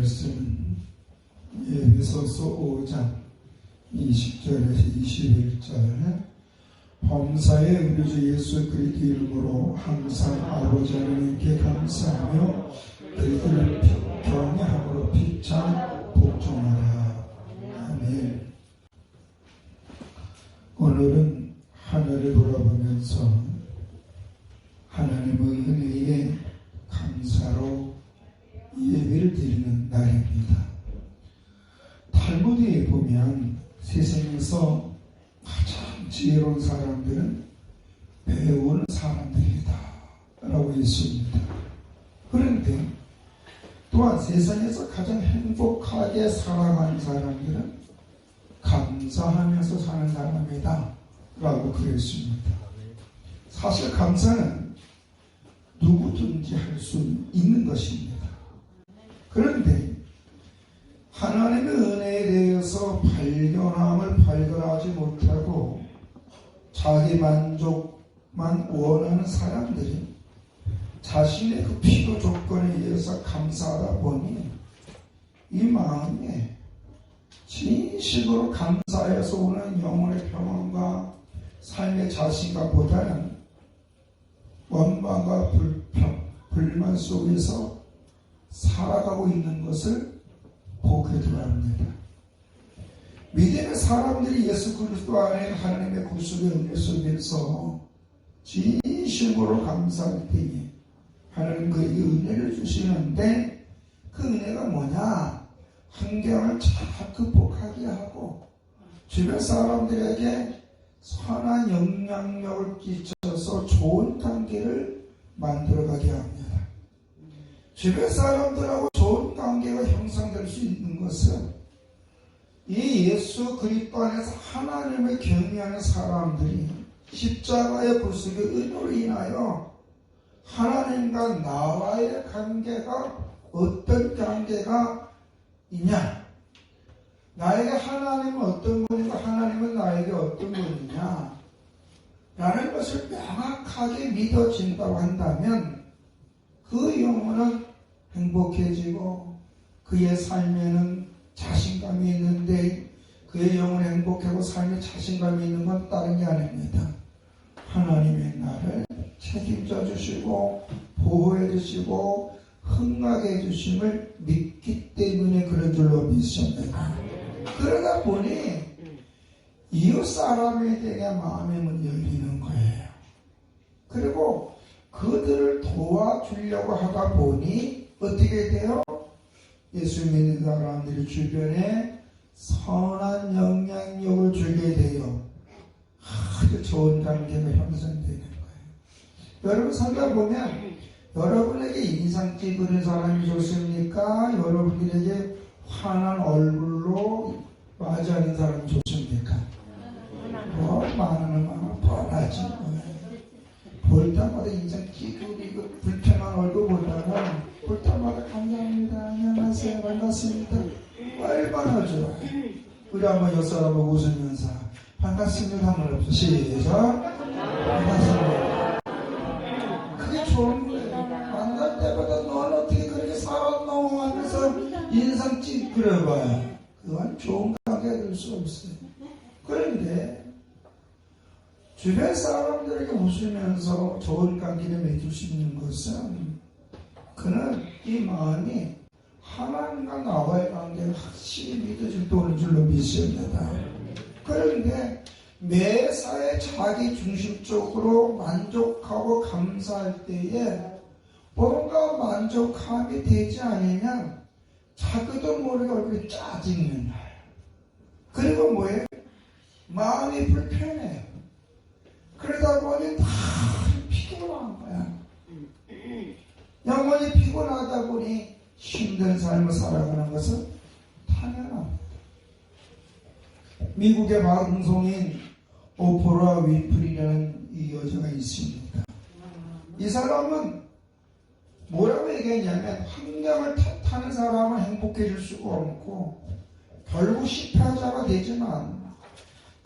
말씀은 에베소서 5장 20절에서 21절 범사에 우리 주 예수 그리스도 이름으로 항상 아버지 하나님께 감사하며 그리스도를 경외함으로 피차 복종하라. 아멘. 오늘은 하늘을 돌아보면서 하나님의 은혜에 감사로 예배를 드리는 날입니다. 탈무드에 보면 세상에서 가장 지혜로운 사람들은 배우는 사람들이다 라고 했습니다. 그런데 또한 세상에서 가장 행복하게 살아가는 사람들은 감사하면서 사는 사람이다 라고 그랬습니다. 사실 감사는 누구든지 할 수 있는 것입니다. 그런데 하나님의 은혜에 대해서 발견하지 못하고 자기 만족만 원하는 사람들이 자신의 그 필요 조건에 의해서 감사하다 보니 이 마음에 진심으로 감사해서 오는 영혼의 평안과 삶의 자신감보다는 원망과 불만 속에서 살아가고 있는 것을 보게 되합니다. 믿음의 사람들이 예수 그리스도 안에 하나님의 구속의 은혜 속에서 진심으로 감사할 때에 하나님 그에게 은혜를 주시는데 그 은혜가 뭐냐? 환경을 잘 극복하게 하고 주변 사람들에게 선한 영향력을 끼쳐서 좋은 관계를 만들어가게 합니다. 주변 사람들하고 좋은 관계가 형성될 수 있는 것은 이 예수 그리스도 안에서 하나님을 경외하는 사람들이 십자가의 구속의 은혜로 인하여 하나님과 나와의 관계가 어떤 관계가 있냐? 나에게 하나님은 어떤 분이고 하나님은 나에게 어떤 분이냐? 라는 것을 명확하게 믿어진다고 한다면 그 영혼은 행복해지고 그의 삶에는 자신감이 있는데 그의 영혼이 행복하고 삶에 자신감이 있는 건 다른 게 아닙니다. 하나님의 나를 책임져 주시고 보호해 주시고 흥하게 해주심을 믿기 때문에 그런 줄로 믿습니다. 그러다 보니 이웃 사람에 대해 마음의 문이 열리는 거예요. 그리고 그들을 도와주려고 하다 보니 어떻게 돼요? 예수 믿는 사람들이 주변에 선한 영향력을 주게 돼요. 아주 좋은 관계가 형성되는 거예요. 여러분 살다 보면 여러분에게 인상 찌푸린 사람이 좋습니까? 여러분들에게 환한 얼굴로 맞이하는 사람이 좋습니까? 많은 뻔하지. 볼 때마다 인상 찌푸리고 불편한 얼굴보다는 볼 때마다 감사합니다. 안녕하세요. 반갑습니다. 얼마나 좋아요. 우리 한번 옆 사람하고 웃으면서 반갑습니다. 한번 해보세요. 시작. 반갑습니다. 그게 좋은 거예요. 만날 때마다 너는 어떻게 그렇게 살았노 하면서 인상 찌푸려봐요. 그건 좋은 관계가 될 수 없어요. 그런데 주변 사람들에게 웃으면서 좋은 관계를 맺을 수 있는 것은 그는 이 마음이 하나님과 나와의 관계를 확실히 믿어질 때 오는 줄로 믿습니다. 그런데 매사에 자기 중심적으로 만족하고 감사할 때에 뭔가 만족함이 되지 않으면 자기도 모르게 얼굴이 짜증이 나요. 그리고 뭐예요? 마음이 불편해요. 그러다 보니 다 피곤한 거야. 영원히 피곤하다 보니 힘든 삶을 살아가는 것은 당연합니다. 미국의 방송인 오프라 윈프리라는 이 여자가 있습니다. 이 사람은 뭐라고 얘기했냐면 환경을 탓하는 사람은 행복해질 수가 없고 결국 실패자가 되지만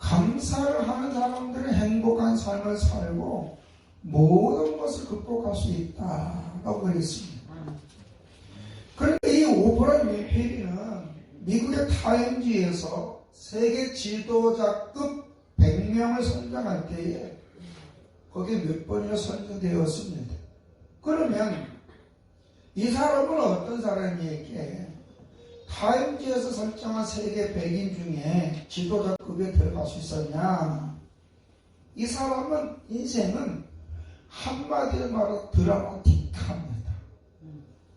감사를 하는 사람들은 행복한 삶을 살고 모든 것을 극복할 수 있다라고 그랬습니다. 그런데 이 오프라 윈프리는 미국의 타임지에서 세계 지도자급 100명을 선정할 때에 거기에 몇 번이나 선정되었습니다. 그러면 이 사람은 어떤 사람이에게 타임지에서 설정한 세계 100인 중에 지도자급에 들어갈 수 있었냐? 이 사람은 인생은 한마디로 말해 드라마틱합니다.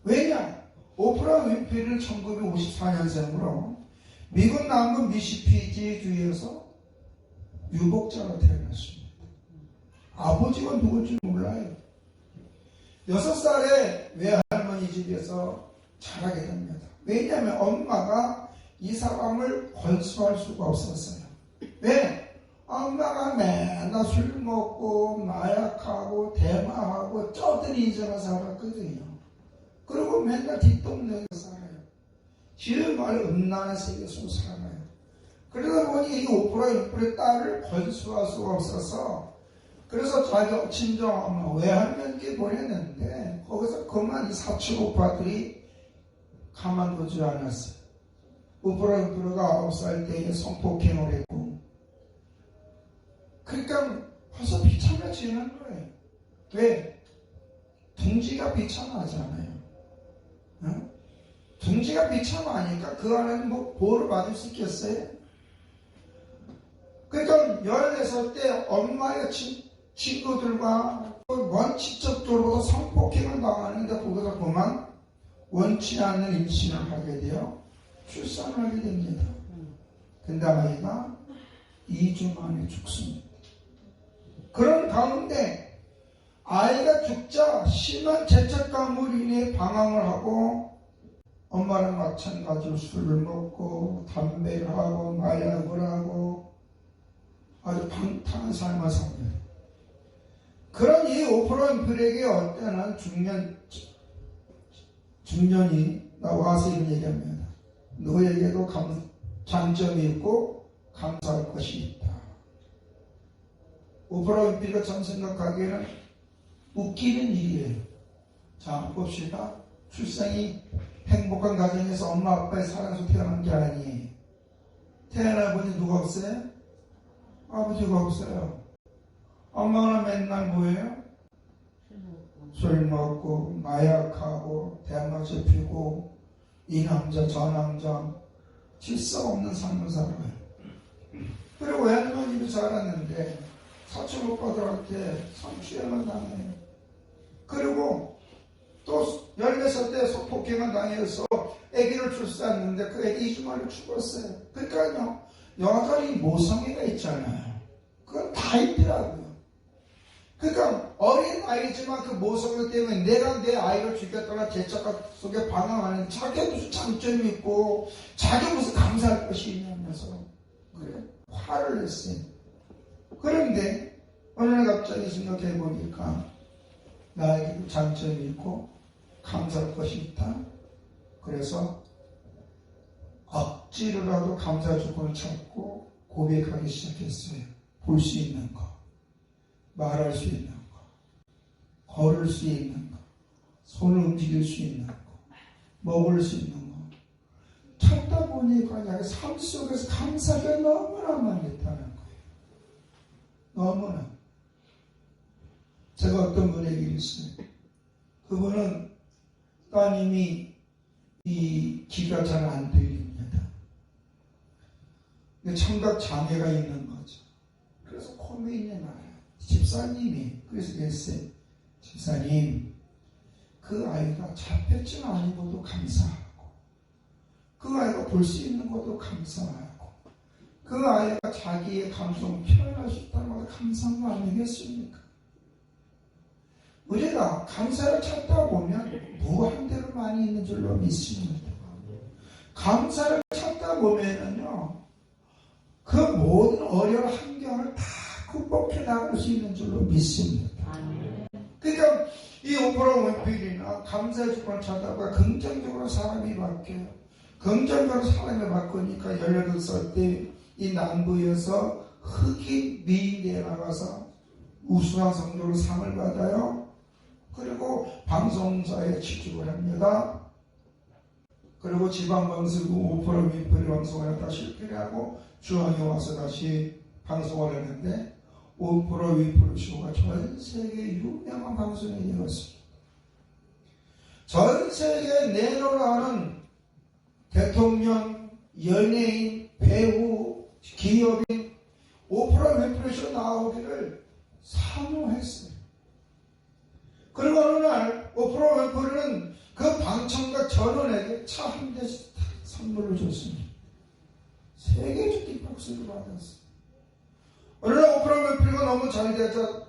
왜냐? 오프라 윈프리는 1954년생으로 미국 남부 미시시피주에서 유복자로 태어났습니다. 아버지가 누굴지 몰라요. 6살에 외할머니 집에서 자라게 됩니다. 왜냐하면 엄마가 이 사람을 권수할 수가 없었어요. 왜? 엄마가 맨날 술 먹고 마약하고 대마하고 쩌든 인생을 살았거든요. 그리고 맨날 뒷동네에서 살아요. 지금 말 음란한 세계 속에 살아요. 그러다 보니 이 오프라 윈프리 딸을 권수할 수가 없어서 그래서 자기 친정엄마 외할머니께 보냈는데 거기서 그만 이 사촌 오빠들이 가만두지 않았어요. 오프라 윈프리가 9살 때에 성폭행을 했고 그러니까 벌써 비참해지는 거예요. 왜? 둥지가 비참하잖아요. 어? 둥지가 비참하니까 그 안에는 뭐 보호를 받을 수 있겠어요? 그러니까 14살 때 엄마의 친구들과 원칙적으로 성폭행을 당하는데 거기서 그만 원치 않는 임신을 하게 되어 출산을 하게 됩니다. 근데 아이가 2주 만에 죽습니다. 그런 가운데 아이가 죽자 심한 죄책감으로 인해 방황을 하고 엄마랑 마찬가지로 술을 먹고 담배를 하고 마약을 하고 아주 방탕한 삶을 삽니다. 그런 이 오프라 윈프리에게 어때는 중년이 나와서 이런 얘기합니다. 너에게도 장점이 있고 감사할 것이 있다. 오프라 윈프리가 전 생각하기에는 웃기는 일이에요. 자, 봅시다. 출생이 행복한 가정에서 엄마 아빠의 사랑에서 태어난 게 아니에요. 태어나보니 누가 없어요? 아버지가 없어요. 엄마는 맨날 뭐예요? 술 먹고 마약하고 대마초 피고 이 남자 저 남자 질서 없는 삶을 살아요. 그리고 외할머니도 자랐는데 사촌 오빠들한테 성추행을 당해요. 그리고 또 14살 때 성폭행을 당해서 아기를 출산했는데 그 아기 2주 만에 죽었어요. 그러니까요, 여전히 모성애가 있잖아요. 그건 다 있더라고요. 그러니까 어린 아이지만 그 모성애 때문에 내가 내 아이를 죽였다가 죄책감 속에 방황하는 자기가 무슨 장점이 있고 자기 무슨 감사할 것이 있냐면서 그래 화를 냈어요. 그런데 어느 날 갑자기 생각해 보니까 나에게도 장점이 있고 감사할 것이 있다. 그래서 억지로라도 감사 조건을 찾고 고백하기 시작했어요. 볼 수 있는 거, 말할 수 있는 거, 걸을 수 있는 거, 손을 움직일 수 있는 거, 먹을 수 있는 거. 찾다 보니까 자기 삶 속에서 감사가 너무나 많이 있다는 거예요. 너무나. 제가 어떤 분에게 있어요. 그분은 따님이 이 귀가 잘 안 들립니다. 청각 장애가 있는 거죠. 그래서 고민이 나요. 집사님이 그래서 그랬어요. 집사님, 그 아이가 잡혔지는 아니고도 감사하고 그 아이가 볼 수 있는 것도 감사하고 그 아이가 자기의 감성을 표현할 수 있다는 것도 감사한 거 아니겠습니까? 우리가 감사를 찾다 보면 무한대로 많이 있는 줄로 믿습니다. 감사를 찾다 보면은요, 그 모든 어려운 환경을 다 극복해 나갈 수 있는 줄로 믿습니다. 그러니까 이 오프라 윈프리나 감사의 조건을 찾다가 긍정적으로 사람이 바뀌어요. 긍정적으로 사람이 바꾸니까 18살 때 이 남부에서 흑인 미인대에 나가서 우수한 성적으로 상을 받아요. 그리고 방송사에 취직을 합니다. 그리고 지방방송 오프라 윈프리 방송을 하다 실패를 하고 중앙에 와서 다시 방송을 했는데 오프라 윈프리 쇼가 전 세계 유명한 방송이 되었습니다. 전 세계에 내노라는 대통령, 연예인, 배우, 기업인 오프라 윈프리 쇼 나오기를 사모했어요. 그리고 어느 날 오프라 윈프리는 그 방청객 전원에게 차 한 대씩 선물을 줬습니다. 세계적 뒷박수를 받았어요. 어느 날 오프라 윈프리가 너무 잘 되자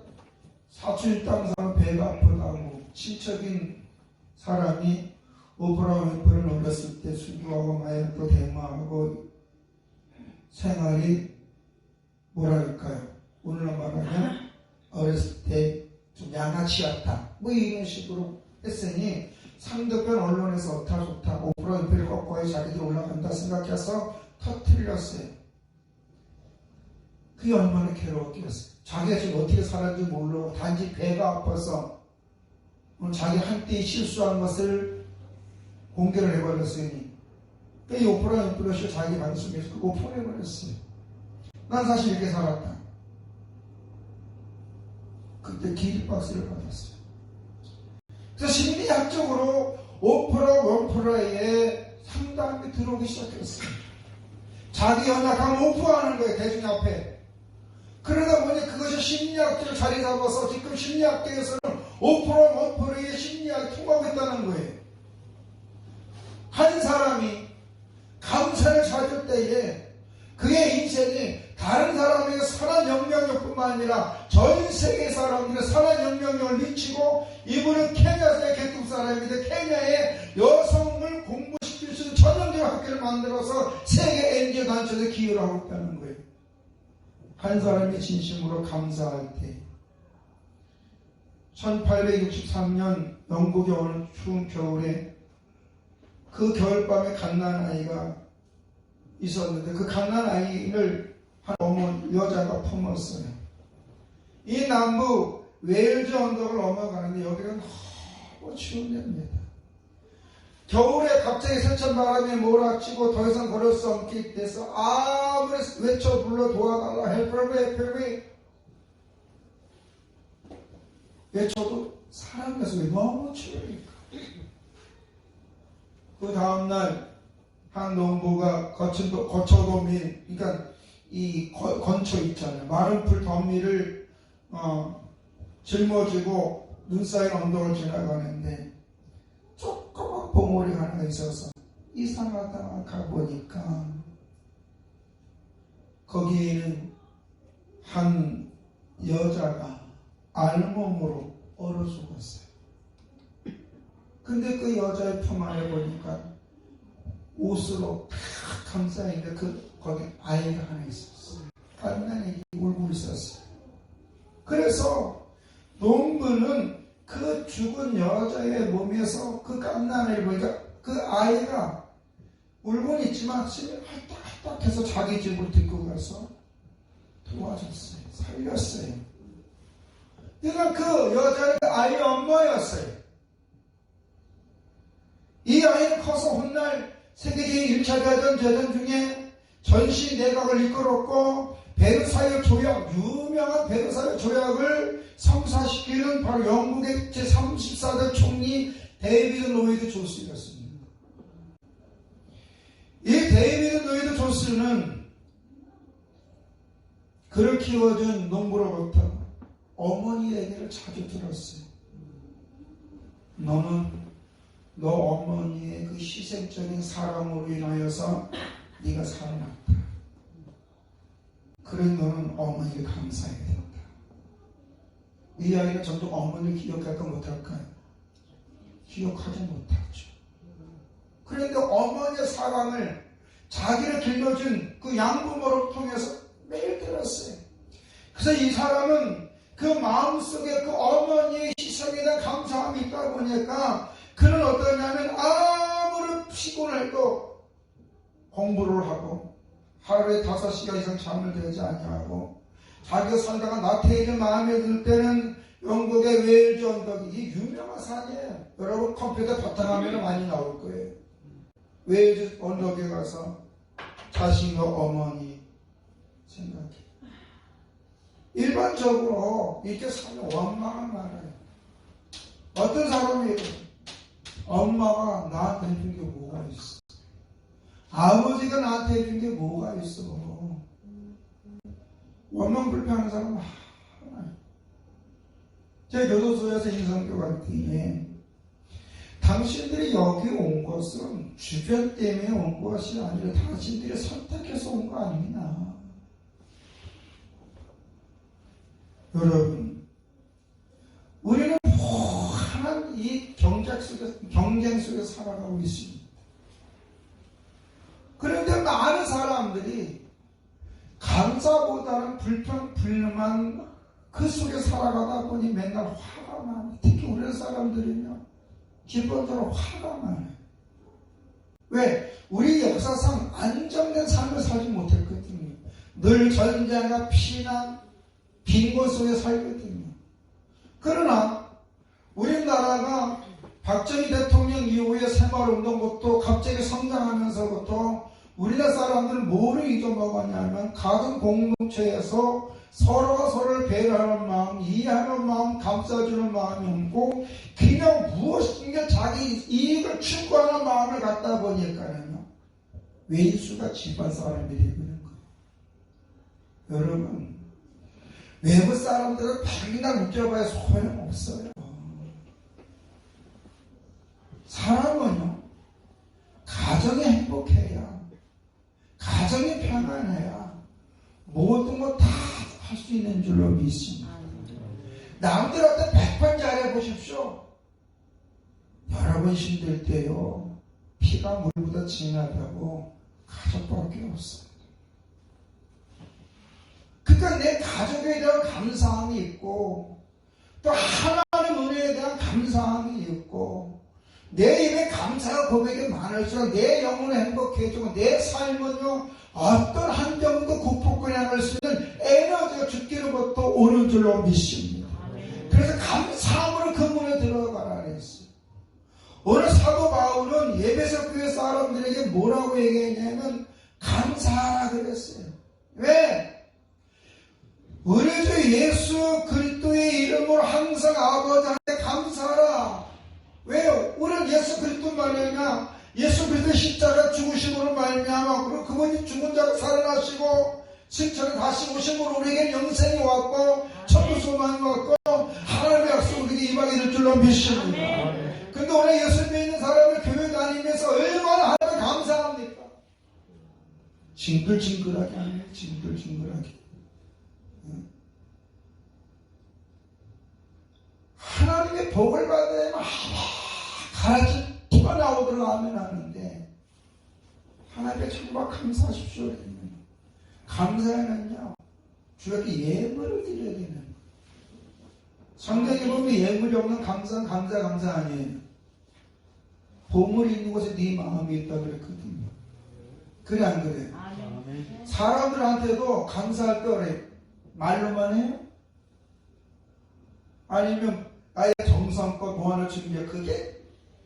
사촌 땅사람 배가 아프다고 친척인 사람이 오프라 윈프리를 어렸을 때 수구하고 마약도 대마하고 생활이 뭐랄까요? 오늘날 말하면 어렸을 때 좀 양아치였다. 뭐 이런 식으로 했으니 상대편 언론에서 어타 좋다. 오프라 윈프리 거꾸로 자기들 올라간다 생각해서 터뜨렸어요. 그게 얼마나 괴로웠겠어요. 자기가 지금 어떻게 살았는지 모르고 단지 배가 아파서 자기 한때 실수한 것을 공개를 해버렸으니 이 오프라 윈프리 자기 방송에서 그거 오픈해버렸어요. 난 사실 이렇게 살았다. 그때 기립박수를 받았어요. 그래서 심리학적으로 오프라 윈프리에 상담이 들어오기 시작했어요. 자기 연약함을 오프하는 거예요. 대중 앞에. 그러다 보니 그것이 심리학적으로 자리 잡아서 지금 심리학계에서는 오프라 윈프리의 심리학이 통하고 있다는 거예요. 한 사람이 감사를 찾을 때에 그의 인생이 다른 사람에게 선한 영향력뿐만 아니라 전 세계 사람들의 선한 영향력을 미치고 이분은 케냐의 개통 사람인데 케냐의 여성을 공부시킬 수 있는 전형적 학교를 만들어서 세계 NGO 단체에 기여를 하고 있다는 거예요. 한 사람이 진심으로 감사할 때 1863년 영국의 어느 추운 겨울에 그 겨울밤에 갓난아이가 있었는데 그 갓난아이를 한 여자가 품었어요. 이 남부 웨일즈 언덕을 넘어가는데 여기는 너무 추운 데입니다. 겨울에 갑자기 세찬 바람이 몰아치고 더 이상 걸을 수 없게 돼서 아무리 외쳐 불러 도와달라 헬프미 외쳐도 사람에서 너무 추우니까. 그 다음날 한 농부가 거처도미, 그러니까 이 건초 있잖아요. 마른 풀 덤미를 짊어지고 눈 쌓인 언덕을 지나가는데 조그만 봉우리가 하나 있어서 이상하다 가보니까 거기에는 한 여자가 알몸으로 얼어 죽었어요. 근데 그 여자의 품 안에 보니까 옷으로 탁 감싸있는데 거기 아이가 하나 있었어요. 갓난아기 울고 있었어요. 그래서 농부는 그 죽은 여자의 몸에서 그 갓난아기를 보니까 그 아이가 울고는 있지만 심히 할딱할딱해서 자기 집으로 데리고 가서 도와줬어요. 살렸어요. 그러니까 그 여자는 그 아이의 엄마였어요. 이 아이는 커서 훗날 세계적인 1차 대전 중에 전시 내각을 이끌었고 베르사유 조약, 유명한 베르사유 조약을 성사시키는 바로 영국의 제34대 총리 데이비드 로이드 조스였습니다. 이 데이비드 로이드 조스는 그를 키워준 농부로부터 어머니 얘기를 자주 들었어요. 너는 너 어머니의 그 희생적인 사랑으로 인하여서 네가 살아났다. 그래 너는 어머니에게 감사해야 된다. 이 아이는 전부 어머니를 기억할까 못할까요? 기억하지 못하죠. 그런데 어머니의 사랑을 자기를 길러준 그 양부모를 통해서 매일 들었어요. 그래서 이 사람은 그 마음속에 그 어머니의 희생에 대한 감사함이 있다 보니까 그는 어떠냐면 아무리 피곤해도 공부를 하고 하루에 5시간 이상 잠을 자지 아니하고 자기가 살다가 나태해진 마음에 들 때는 영국의 웨일즈 언덕이 이 유명한 산이에요. 여러분 컴퓨터 바탕화면에 많이 나올 거예요. 왜 언덕에 가서 자신과 어머니 생각해? 일반적으로 이렇게 사는 원망을 말해요. 어떤 사람이 엄마가 나한테 해준 게 뭐가 있어? 아버지가 나한테 해준 게 뭐가 있어? 원망 불평하는 사람 많아요. 제 교도소에서 인성교육 때에 당신들이 여기 온 것은 주변 때문에 온 것이 아니라 당신들이 선택해서 온 거 아니냐. 여러분, 우리는 무한한 이 경쟁 속에 살아가고 있습니다. 그런데 많은 사람들이 감사보다는 불평, 불만 그 속에 살아가다 보니 맨날 화가 많아요. 특히 우리 사람들은요, 기본적으로 화가 많아요. 왜? 우리 역사상 안정된 삶을 살지 못했거든요. 늘 전쟁과 피난, 빈곤 속에 살거든요. 그러나 우리나라가 박정희 대통령 이후에 새마을운동부터 갑자기 성장하면서부터 우리나라 사람들은 뭐를 잊어먹었냐면 작은 공동체에서 서로가 서로를 배려하는 마음, 이해하는 마음, 감싸주는 마음이 없고 그냥 무엇인가 자기 이익을 추구하는 마음을 갖다 보니까요 외수가 집안 사람들이 되는 거예요. 여러분, 외부 사람들은 백날 웃겨봐야 소용없어요. 사람은요, 가정이 행복해야, 가정이 평안해야 모든 거 다 할 수 있는 줄로 믿습니다. 남들한테 100번 잘해보십시오. 여러분 힘들 때요, 피가 물보다 진하다고 가족밖에 없어요. 그러니까 내 가족에 대한 감사함이 있고 또 하나님 은혜에 대한 감사함이 있고 내 입에 감사와 고백이 많을수록 내 영혼은 행복해지고 내 삶은요 어떤 환경도 극복해낼 수 있는 에너지가 주께로부터 오는 줄로 믿습니다. 그래서 감사함으로 그 문에 들어가라 그랬어요. 오늘 사도 바울은 에베소 교회 사람들에게 뭐라고 얘기했냐면 감사하라 그랬어요. 왜? 우리 주 예수 그리스도의 이름으로 항상 아버지한테 감사하라. 왜요? 우리는 예수 그리스도 말이냐? 예수 그리스도 십자가 죽으심으로 말미암아 그리고 그분이 죽은 자가 살아나시고 실천에 다시 오심으로 우리에게 영생이 왔고 천국 소망이 왔고 하나님의 약속 우리에게 임하게 될 줄로 믿습니다. 근데 오늘 예수 믿는 사람을 교회 다니면서 얼마나 하나님 감사합니까? 징글징글하게 하네요. 징글징글하게. 하나님의 복을 받으면 가라지 튀어나오도록 하면 하는데 하나님께 정말 감사하십시오. 감사는요 주에게 예물을 드려야 되는 거예요. 성경에 보면 예물이 없는 감사는 감사 아니에요. 보물이 있는 곳에 네 마음이 있다 그랬거든요. 그래 안 그래요? 사람들한테도 감사할 때 그래 말로만 해요? 아니면 나의 정성껏 보완을 준비해. 그게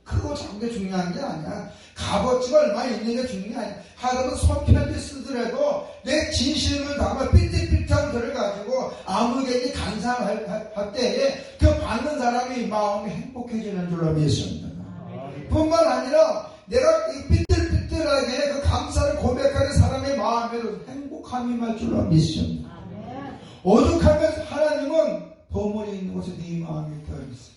크고 작은 게 중요한 게 아니야. 값어치가 얼마 있는 게 중요한 게 아니야. 하다못해 손편지 쓰더라도 내 진심을 담아 삐뚤삐뚤한 글을 가지고 아무에게 감사할 때에 그 받는 사람의 마음이 행복해지는 줄로 믿습니다. 뿐만 아니라 내가 삐뚤삐뚤하게 그 감사를 고백하는 사람의 마음에도 행복함이 말 줄로 믿습니다. 오죽하면 하나님은 보물이 있는 곳에 네 마음이 들어있어요.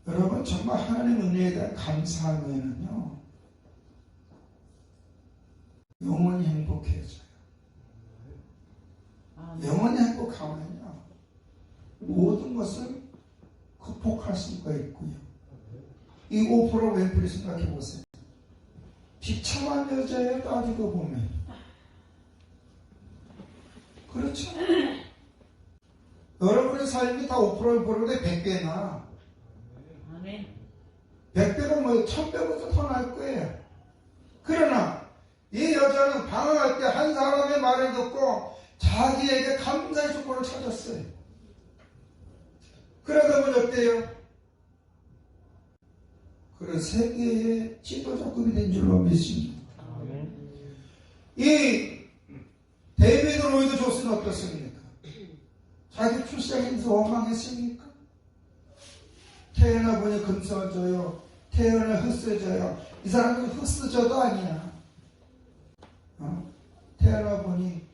여러분 정말 하나님 은혜에 대한 감사하면은요 영원히 행복해져요. 영원히 행복하면요 모든 것을 극복할 수가 있고요. 이 5% 왼풀이 생각해 보세요. 비참한 여자예요. 따지고 보면 그렇죠. 여러분의 삶이 다 5%를 보는데 100배나 100배가 뭐예요? 1000배보다 더 나을 거예요. 그러나 이 여자는 방황할 때 한 사람의 말을 듣고 자기에게 감사의 조건을 찾았어요. 그러다 보니 어때요? 그런 세계의 지도자급이 된 줄로 믿습니다. 이 데이비드 로이드 조스는 어떻습니까? 자기 출생에서 원망했습니까? 태어나 보니 금서져요. 태어나 흙쓰져요. 이 사람은 흙쓰져도 아니야. 태어나 보니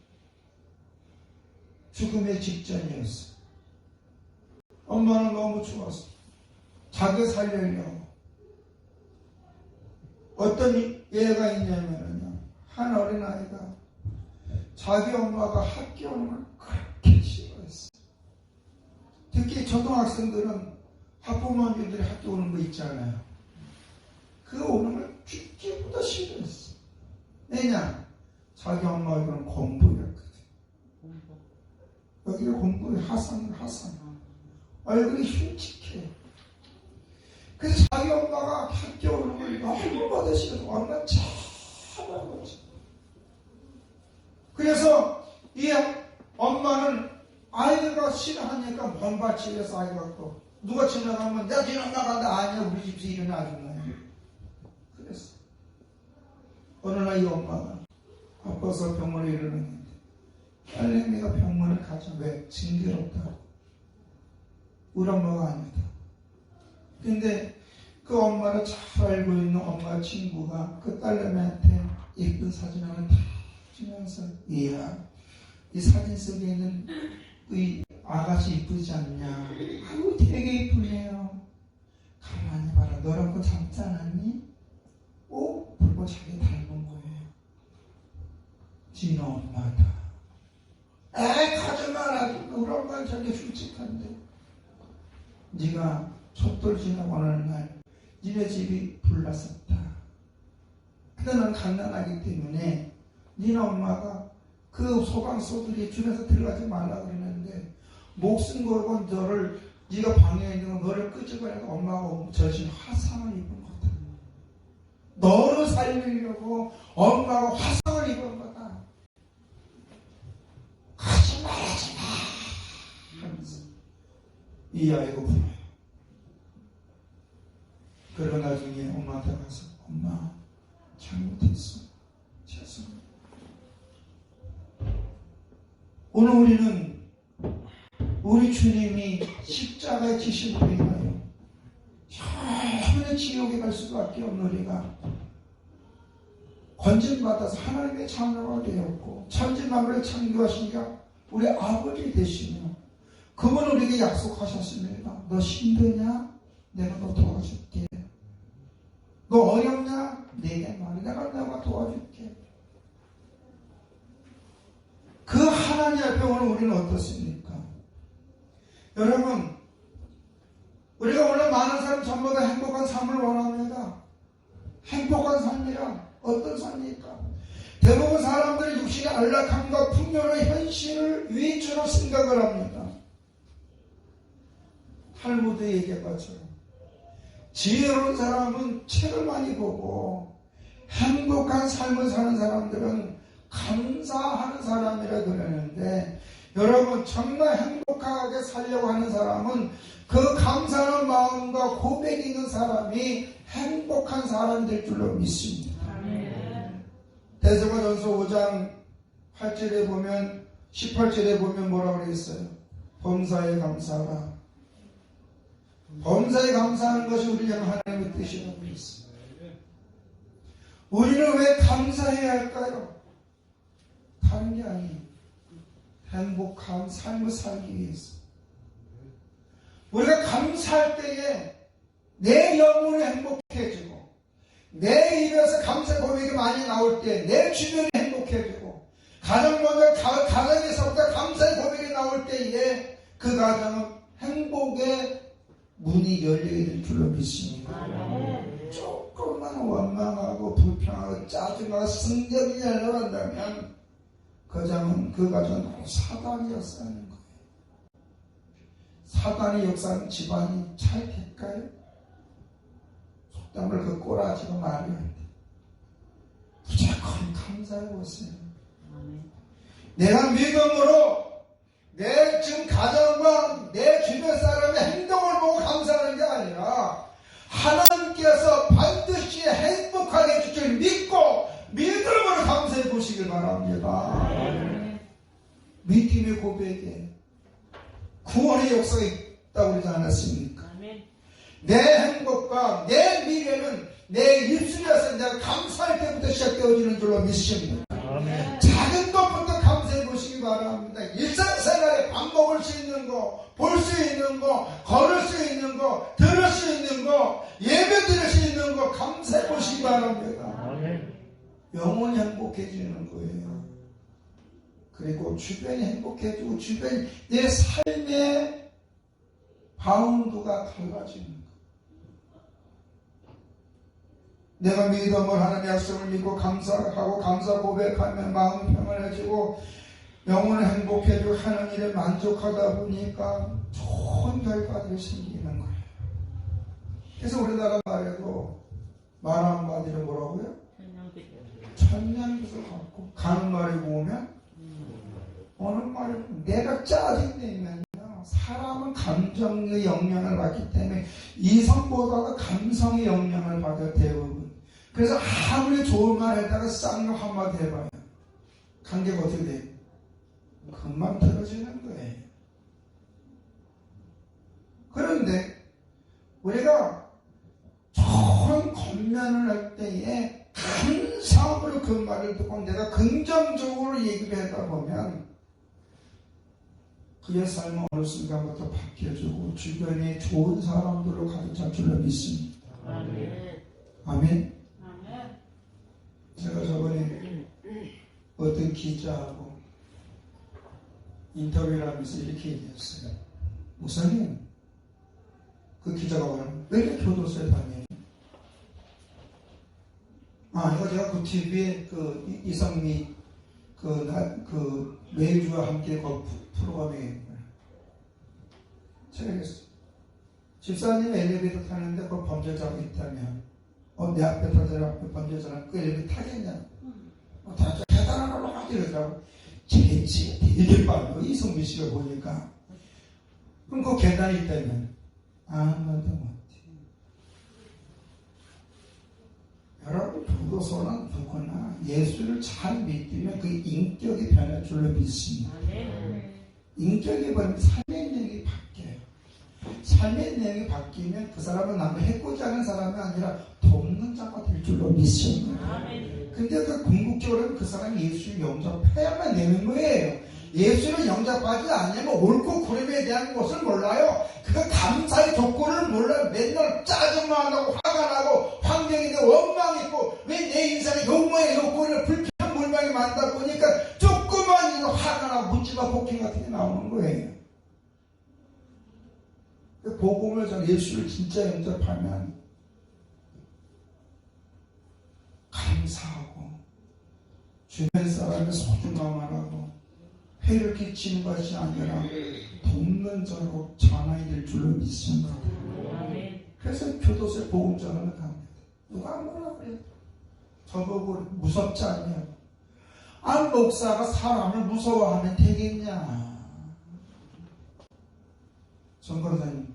죽음의 직전이었어. 엄마는 너무 좋았어. 자기 살려려고. 어떤 예가 있냐면요. 한 어린아이가 자기 엄마가 학교 오는 걸 그렇게 싫어했어. 특히 초등학생들은 학부모님들이 학교 오는 거 있잖아요. 그 오는 걸 죽기보다 싫어했어. 왜냐? 자기 엄마 얼굴은 공부였거든. 여기가 공부의 하산. 얼굴이 흉측해. 그래서 자기 엄마가 학교 오는 걸 너무 받으시거든. 엄마는 참한 거지. 그래서 이 엄마는 아이가 싫어하니까 먼발치려서 아이가 갖고 누가 지나가면 내가 지나간다. 아니야, 우리 집에서 일어나 아줌마야. 그랬어. 어느 날 이 엄마가 아파서 병원에 이르렀는데 딸내미가 병원을 가자. 왜? 징그럽다. 우리 엄마가 아니다. 근데 그 엄마를 잘 알고 있는 엄마 친구가 그 딸내미한테 예쁜 사진 하나 다 주면서, 이야, 이 사진 속에 있는 이 아가씨 이쁘지 않냐? 아유, 되게 이쁘네요. 가만히 봐라. 너랑 그 닮지 않았니? 오? 그리고 자기 닮은 거예요. 지는 엄마다. 에이, 가지 마라. 우리 엄마는 저게 솔직한데. 네가 촛돌 지나고 어느 날 니네 집이 불났었다. 근데 넌 갓난아기 때문에 니네 엄마가 그 소방서들이 주변에서 들어가지 말라 그러는데 목숨 걸고 너를, 네가 방에 있는 거 너를 끄집어내고 엄마가 저신 화상을 입은 거다. 너를 살리려고 엄마가 화상을 입은 거다. 하지 마 하면서 이 아이가 불어요. 그러고 나중에 엄마한테 가서, 엄마 잘못했어. 죄송합니다. 오늘 우리는 우리 주님이 십자가에 지심으로 인하여 영원히 지옥에 갈 수밖에 없는 우리가 건진받아서 하나님의 자녀가 되었고 천지만물을 창조하시니까 우리 아버지 되시며 그분 우리에게 약속하셨습니다. 너 힘드냐? 내가 너 도와줄게. 너 어렵냐? 내게 말해. 내가 도와줄게. 그 하나님 앞에 오늘 우리는 어떻습니까? 여러분, 우리가 오늘 많은 사람 전부 다 행복한 삶을 원합니다. 행복한 삶이란 어떤 삶입니까? 대부분 사람들이 육신의 안락함과 풍요로의 현실을 위주로 생각을 합니다. 탈무드에 얘기한 것처럼 지혜로운 사람은 책을 많이 보고 행복한 삶을 사는 사람들은 감사하는 사람이라 그러는데, 여러분 정말 행복하게 살려고 하는 사람은 그 감사하는 마음과 고백이 있는 사람이 행복한 사람이 될 줄로 믿습니다. 대성전서 5장 8절에 보면 18절에 보면 뭐라고 그랬어요? 범사에 감사하라. 범사에 감사하는 것이 우리 향한 하나님의 뜻이라고 그랬어요. 우리는 왜 감사해야 할까요? 다른 게 아니에요. 행복한 삶을 살기 위해서. 우리가 감사할 때에 내 영혼이 행복해지고, 내 입에서 감사 고백이 많이 나올 때 내 주변이 행복해지고, 가장 먼저 가정에서부터 감사의 고백이 나올 때에 그 가정은 행복의 문이 열리게 될 줄로 믿습니다. 조금만 원망하고 불평하고 짜증나고 성적이 열려간다면 그 가정은 사단이었어야 하는 거예요. 사단이 역사하는 집안이 잘 될까요? 속담을 그 꼬라지고 말이야. 무조건 감사해 보세요. 내가 믿음으로 내 지금 가정과 내 주변 사람의 행동을 보고 감사하는 게 아니라 하나님께서 바랍니다. 믿음의 고백에 구원의 역사가 있다고 그러지 않았습니까? 내 행복과 내 미래는 내 입술에서 내가 감사할 때부터 시작되어지는 줄로 믿습니다. 작은 것부터 감사해 보시기 바랍니다. 일상생활에 밥 먹을 수 있는 거, 볼 수 있는 거, 걸을 수 있는 거, 들을 수 있는 거, 예배 드릴 수 있는 거 감사해 보시기 바랍니다. 영혼이 행복해지는 거예요. 그리고 주변이 행복해지고 주변 내 삶의 바운드가 달라지는 거예요. 내가 믿음을 하나님의 약속을 믿고 감사하고 감사 고백하면 마음이 평안해지고 영혼을 행복해지고 하는 일에 만족하다 보니까 좋은 결과들이 생기는 거예요. 그래서 우리나라 말에도 말 한마디로 뭐라고요? 천냥빚을 갚고 가는 말이 모으면 오는 말이 내가 짜증내면요 사람은 감정의 영향을 받기 때문에 이성보다도 감성의 영향을 받아요 대부분. 그래서 아무리 좋은 말 했다가 쌍욕 한마디 해봐요 관계가 어떻게 돼요? 금방 틀어지는 거예요. 그런데 우리가 좋은 겉면을 할 때에 감사함으로 그 말을 듣고 내가 긍정적으로 얘기를 하다 보면 그의 삶은 어느 순간부터 바뀌어지고 주변에 좋은 사람들로 가득 찰 줄로 믿습니다. 아멘. 아멘. 제가 저번에 어떤 기자하고 인터뷰를 하면서 이렇게 얘기했어요. 목사님, 그 기자가 말하면 왜 이렇게 교도소에 다녀요? 이거 제가 그 TV에 그 이성미 그 매주와 함께 그 프로그램에 제가 그랬어요. 집사님 엘리베이터 타는데 그 범죄자가 있다면 내 앞에 타는 앞에 범죄자는 그 엘리베이터 타겠냐? 다 대단한 걸로 막 이러더라고. 재치가 되게 빠르고 이성미 씨가 보니까 그럼 그 계단이 있다면 아무도 못해. 여러분 교도소는 누구나 예수를 잘 믿으면 그 인격이 변할 줄로 믿습니다. 인격이 변하면 삶의 내용이 바뀌어요. 삶의 내용이 바뀌면 그 사람은 남을 해코지 하는 사람이 아니라 돕는 자가 될 줄로 믿습니다. 근데 그 궁극적으로는 그 사람이 예수를 영접해야만 되는 거예요. 예수를 영접하지 않으면 옳고 그름에 대한 것을 몰라요. 그 감사의 조건을 몰라요. 맨날 짜증만 나고 화가 나고 환경에 대해 원망이 있고 왜 내 인생에 욕망의 요건을 불편한 물망이 많다 보니까 조그만 일로 화가 나고 묻지마 폭행 같은 게 나오는 거예요. 복음을 전 예수를 진짜 영접하면 감사하고 주변 사람의 소중함을 하고 해를 끼치는 것이 아니라 돕는 자로 전환이 될 줄로 믿습니다. 그래서 교도소에 복음 전하는 갑니다. 누가 뭐라 그래요? 저보고 무섭지 않냐고. 목사가 사람을 무서워하면 되겠냐? 전거사님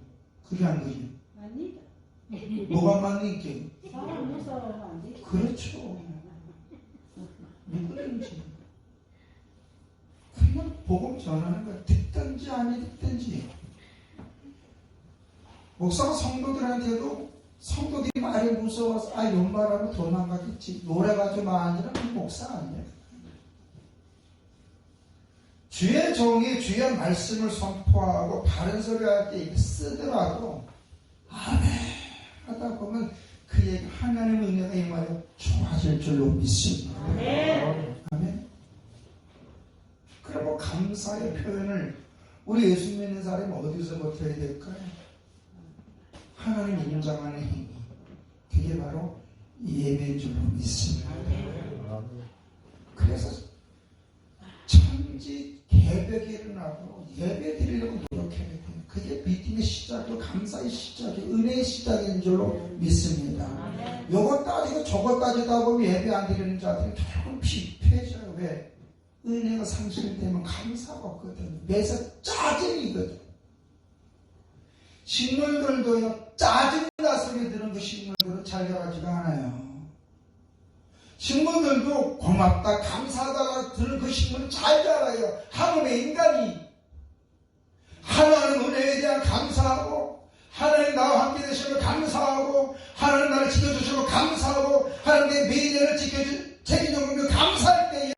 그게 안 되죠. 아니다. 뭐가 맞는 게? 사람 무서워하면 안 돼. 그렇죠. 누구든지 그냥 복음 전하는 거 듣든지 아니 듣든지. 목사가 성도들한테도 성도들이 말이 무서워서 연말하면 도망가겠지 노래가지고 말하는 목사 아니야. 주의 종이 주의 말씀을 선포하고 바른 소리 할 때 쓰더라도 아멘 하다 보면 그에게 하나님의 은혜가 임하여 좋아질 줄로 믿습니다. 아멘. 그리고 감사의 표현을 우리 예수 믿는 사람이 어디서 못해야 될까요? 하나님 인정하는 행위. 그게 바로 예배인 줄로 믿습니다. 그래서 천지 개벽이 일어나도 예배 드리려고 노력해야 돼요. 그게 믿음의 시작이고 감사의 시작이고 은혜의 시작인 줄로 믿습니다. 요거 따지고 저거 따지다 보면 예배 안 드리는 자들이 조금 피폐해져요. 왜? 은혜가 상실되면 감사가 없거든요. 매사 짜증이거든. 식물들도요, 짜증나서 들은 그 식물들은 잘 자라지가 않아요. 식물들도 고맙다 감사하다가 들은 그 식물은 잘 자라요. 하나님의 인간이 하나님 은혜에 대한 감사하고 하나님 나와 함께 되시고 감사하고 하나님 나를 지켜주시고 감사하고 하나님의 매일을 책임져주며 감사할 때에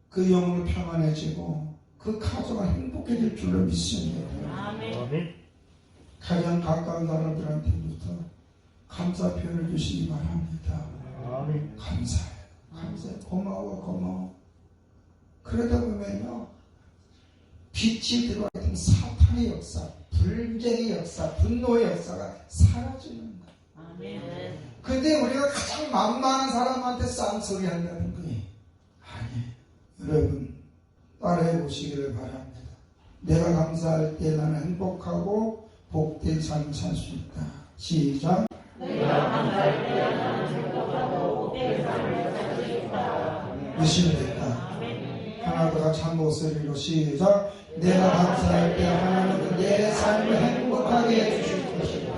그 영혼은 평안해지고 그 가정은 행복해질 줄로 믿습니다. 아멘. 가장 가까운 사람들한테부터 감사 표현을 주시기 바랍니다. 아멘. 감사해. 고마워. 그러다 보면요, 빛이 들어와 있는 사탄의 역사, 불쟁의 역사, 분노의 역사가 사라지는 거예요. 아멘. 근데 우리가 가장 만만한 사람한테 쌍소리 한다는 거예요. 아니, 여러분 따라해 보시기를 바랍니다. 내가 감사할 때 나는 행복하고 복된 삶을 살 수 있다. 시작. 내가 감사할 때 나는 행복하고 복된 삶을 살 수 있다. 열심히 됐다. 하나 더 같이 한 목소리로 시작. 내가 감사할 때 하나님은 내 삶을 행복하게 해주실 것이다.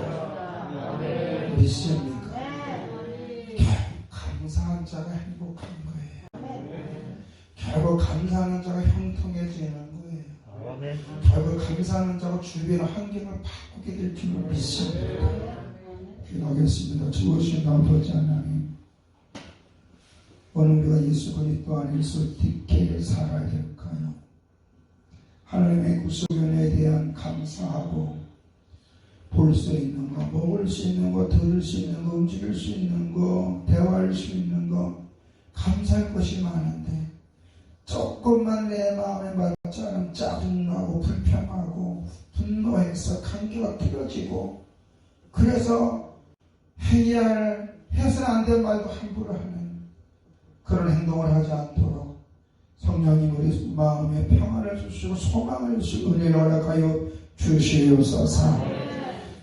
믿습니까? 감사한 자가 행복한 거예요. 결국 감사하는 자가 형통해지는 거예요. 아멘. 결국 감사하는 자가 주변의 환경을 바꾸게 될 줄로 믿습니다. 기도하겠습니다. 주오신 아버지 하나님, 오늘 우리가 예수 그리스도 안에서 어떻게 살아야 될까요? 하나님의 구속 은혜에 대한 감사하고 볼 수 있는 거, 먹을 수 있는 거, 들을 수 있는 거, 움직일 수 있는 거, 대화할 수 있는 거, 감사할 것이 많은데 조금만 내 마음에 맞지 않으면 짜증나고 불평하고 분노해서 관계가 틀어지고, 그래서 해서는 안 될 말도 함부로 하는 그런 행동을 하지 않도록 성령님 우리 마음에 평안을 주시고 소망을 주시고 은혜를 허락하여 주시옵소서.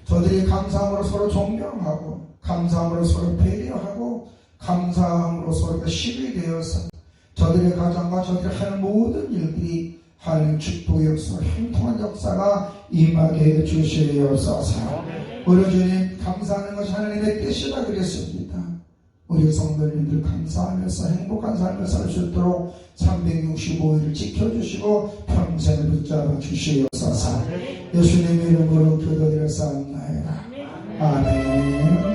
저들이 감사함으로 서로 존경하고 감사함으로 서로 배려하고 감사함으로 서로가 힘이 되어서 저들의 가정과 저들이 하는 모든 일들이 하나님 축복의 역사, 형통한 역사가 임하게 해 주시옵소서. 우리 주님 감사하는 것이 하나님의 뜻이라 그랬습니다. 우리 성도님들 감사하면서 행복한 삶을 살 수 있도록 365일을 지켜주시고 평생을 붙잡아 주시옵소서. 예수님의 이름으로 기도드렸사옵나이다. 아멘.